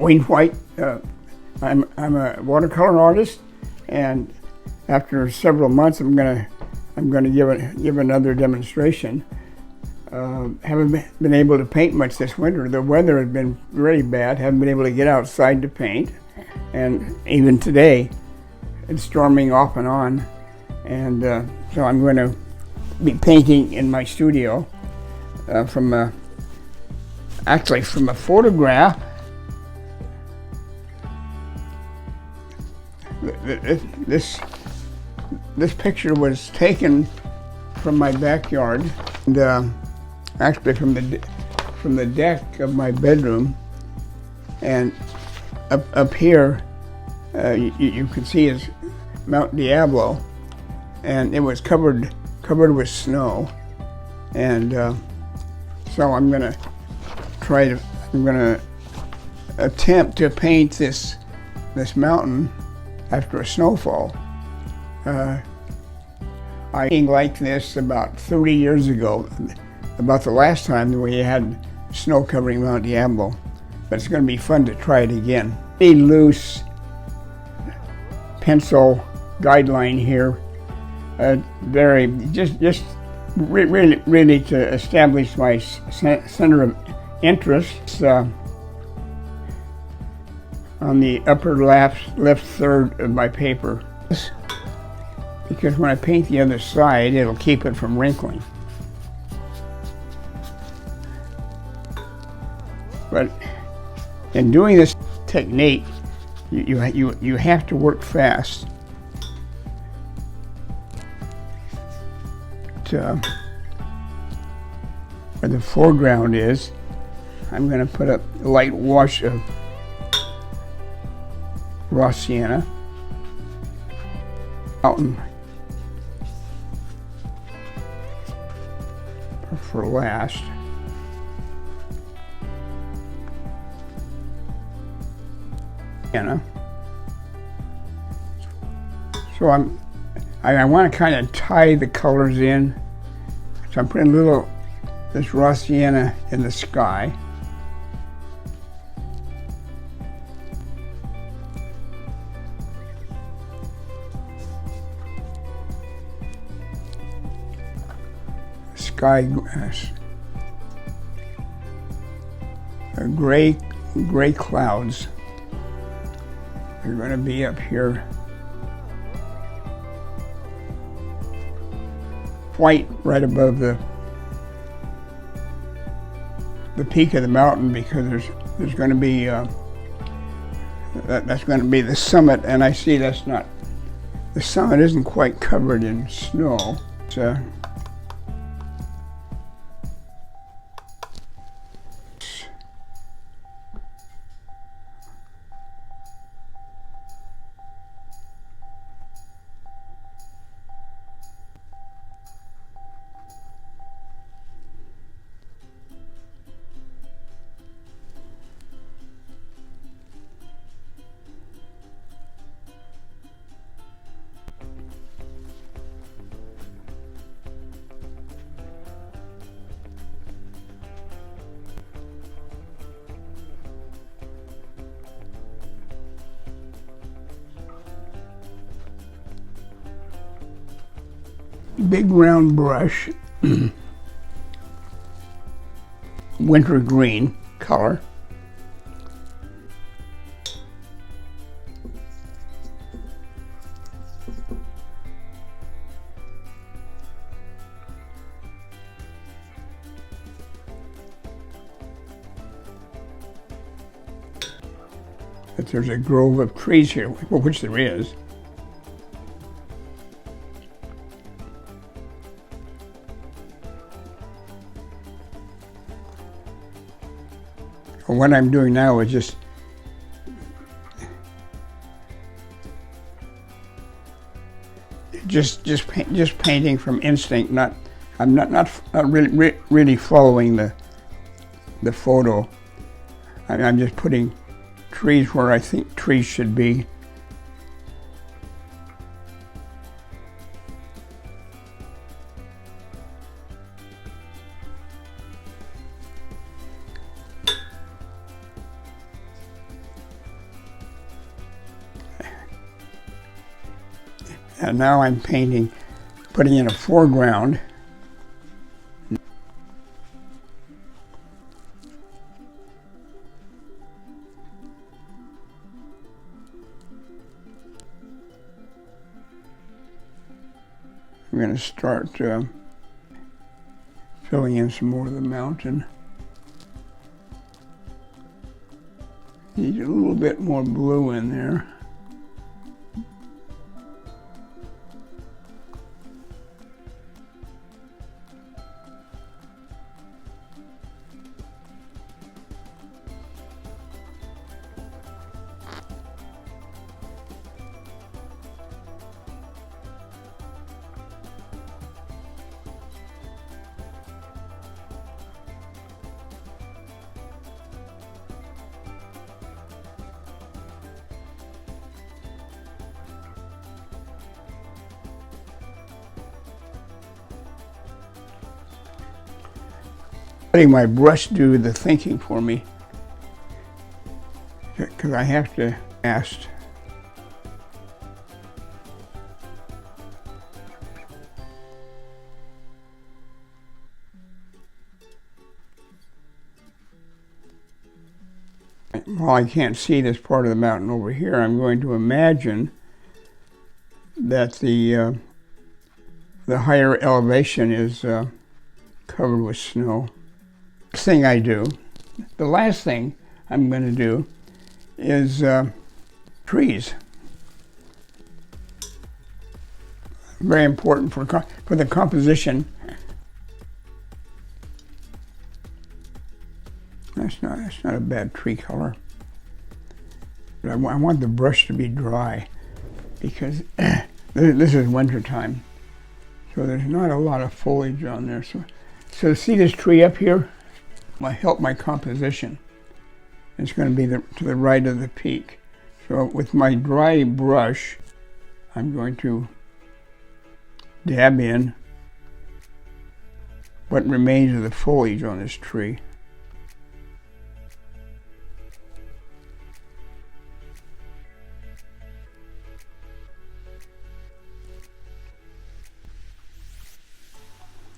Wayne White. I'm a watercolor artist, and after several months, I'm gonna give another demonstration. Haven't been able to paint much this winter. The weather has been really bad. Haven't been able to get outside to paint, and even today, it's storming off and on. And so I'm going to be painting in my studio from a photograph. This picture was taken from my backyard, and actually from the deck of my bedroom. And up here, you can see is Mount Diablo, and it was covered with snow. And so I'm gonna attempt to paint this mountain after a snowfall. I painted like this about 30 years ago, about the last time that we had snow covering Mount Diablo. But it's going to be fun to try it again. A loose pencil guideline here, really to establish my center of interest. On the upper left third of my paper, because when I paint the other side, it'll keep it from wrinkling. But in doing this technique, you have to work fast to where the foreground is. I'm going to put a light wash of raw sienna, mountain for last. So I want to kind of tie the colors in. So I'm putting this raw sienna in the sky. Gray clouds are going to be up here. White right above the peak of the mountain, because there's going to be that's going to be the summit, and I see the summit isn't quite covered in snow. So big round brush, winter green color. If there's a grove of trees here, which there is. What I'm doing now is just painting from instinct. I'm not really following the photo. I'm just putting trees where I think trees should be. And now I'm painting, putting in a foreground. I'm going to start filling in some more of the mountain. Need a little bit more blue in there. Letting my brush do the thinking for me, because I have to ask. While I can't see this part of the mountain over here, I'm going to imagine that the higher elevation is covered with snow. Thing I do, the last thing I'm going to do is trees. Very important for the composition. That's not a bad tree color. But I want the brush to be dry because this is winter time, so there's not a lot of foliage on there. So see this tree up here? Might help my composition. It's going to be to the right of the peak. So with my dry brush, I'm going to dab in what remains of the foliage on this tree.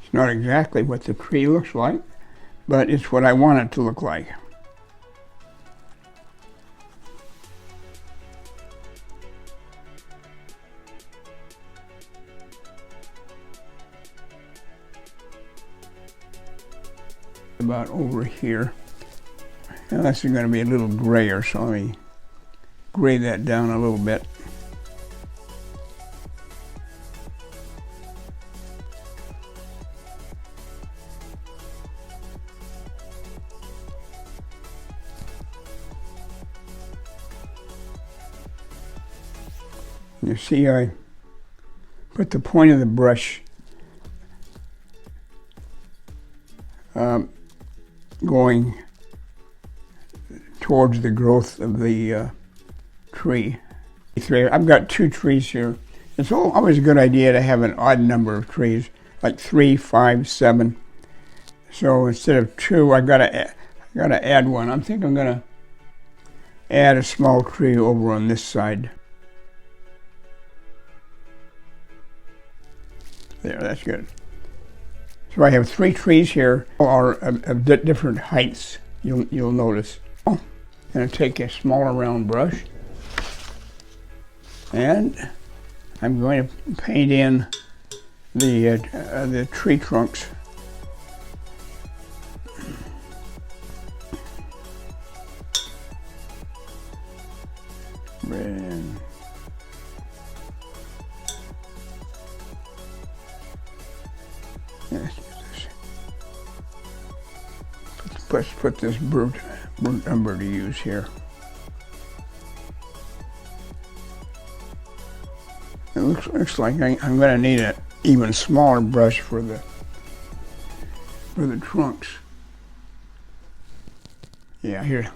It's not exactly what the tree looks like, but it's what I want it to look like. About over here. Now this is going to be a little grayer, so let me gray that down a little bit. You see, I put the point of the brush going towards the growth of the tree. I've got 2 trees here. It's always a good idea to have an odd number of trees, like 3, 5, 7. So instead of 2, I gotta add one. I think I'm gonna add a small tree over on this side. There, that's good. So I have 3 trees here, all are of different heights. You'll notice. I'm going to take a smaller round brush, and I'm going to paint in the tree trunks. Red. Let's put this brute umber to use here. It looks like I'm going to need an even smaller brush for the trunks. Yeah, here.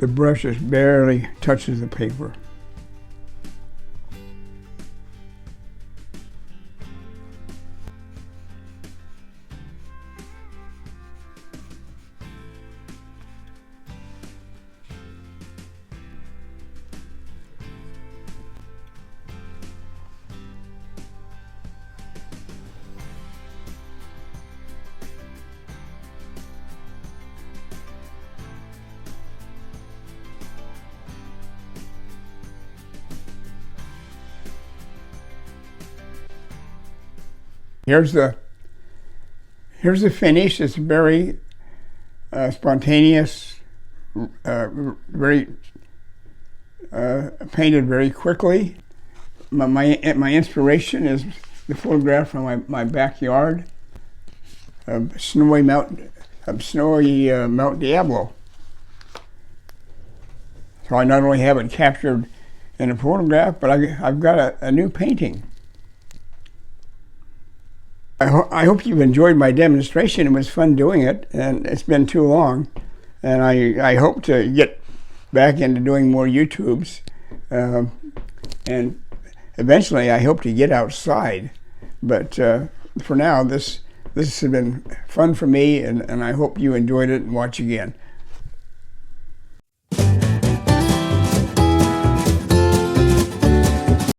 the brush just barely touches the paper. Here's the finish. It's very spontaneous, very painted very quickly. My inspiration is the photograph from my backyard of snowy Mount Diablo. So I not only have it captured in a photograph, but I've got a new painting. I hope you've enjoyed my demonstration. It was fun doing it, and it's been too long. And I hope to get back into doing more YouTubes. And eventually I hope to get outside. But for now, this has been fun for me, and I hope you enjoyed it and watch again.